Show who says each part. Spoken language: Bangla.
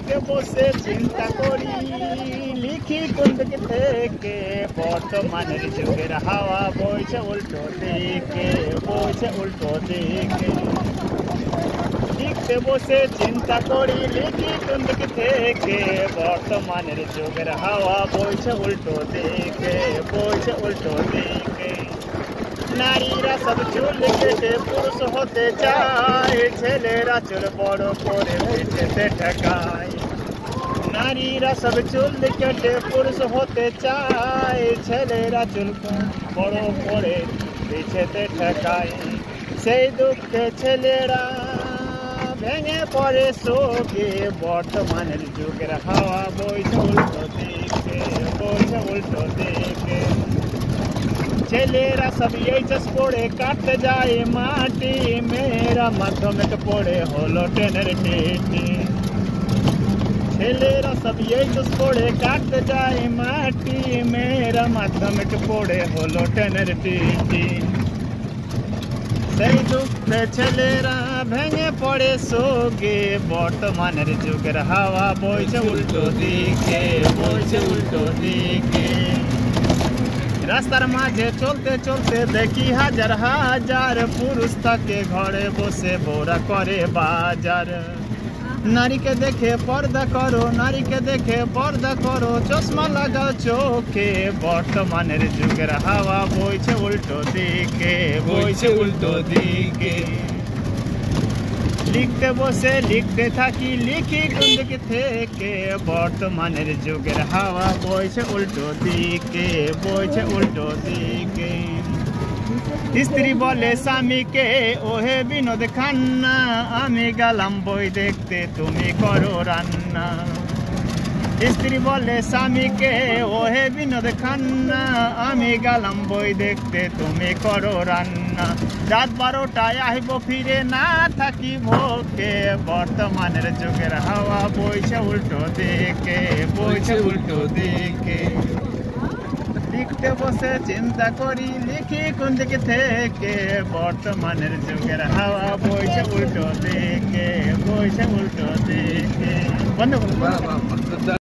Speaker 1: লিখতে বসে চিন্তা করি লিখি কোন দিক থেকে বর্তমানের যুগের হাওয়া বইছে উল্টো দিকে লিখতে বসে চিন্তা করি লিখি কোন দিক থেকে বর্তমানের যুগের হাওয়া বইছে উল্টো দিকে নারীরা সব চুল কেটে পুরুষ হতে চায় ছেলেরা চুল বড় করে পেটেতে ঠেকায় নারীরা সব চুল কেটে পুরুষ হতে চায় ছেলেরা চুল বড় করে পিছেতে ঠেকায় সেই দুঃখে ছেলেরা ভেঙে পড়ে শোকে বর্তমানের যুগের হাওয়া বইছে উল্টো দিকে ছেলেরা সব এইচএস পড়ে কাটতে যায় মাটি মেয়েরা মাধ্যমিক পড়ে হলো ট্রেনের টিটি ছেলেরা সব এইচএস পড়ে কাটতে যায় মাটি মেয়েরা মাধ্যমিক পড়ে হলো ট্রেনের টিটি সেই দুঃখে ছেলেরা ভেঙে পড়ে শোকে বর্তমানের যুগের হাওয়া বইছে উল্টো দিকে রাস্তার মাঝে চলতে চলতে দেখি হাজার হাজার পুরুষ থাকে ঘরে বসে বোরা করে বাজার নারীকে দেখে পর্দা করো চশমা লাগাও চোখে বর্তমানের যুগের হাওয়া বইছে উল্টো দিকে লিখতে বসে লিখতে থাকি লিখি কোন দিক থেকে বর্তমানের যুগের হাওয়া বইছে উল্টো দিকে স্ত্রী বলে স্বামীকে ওহে বিনোদ খান্না আমি গেলাম বই দেখতে তুমি করো রান্না স্ত্রী বলে স্বামীকে ওহে বিনোদ খান্না আমি গেলাম বই দেখতে তুমি করো রান্না রাত 12টায় আহিব ফিরে না থাকি ভোকে বর্তমানের যুগের হাওয়া বইছে উল্টো দিকে লিখতে বসে চিন্তা করি লিখি কোন দিক থেকে বর্তমানের যুগের হাওয়া বইছে উল্টো দিকে বন্ধ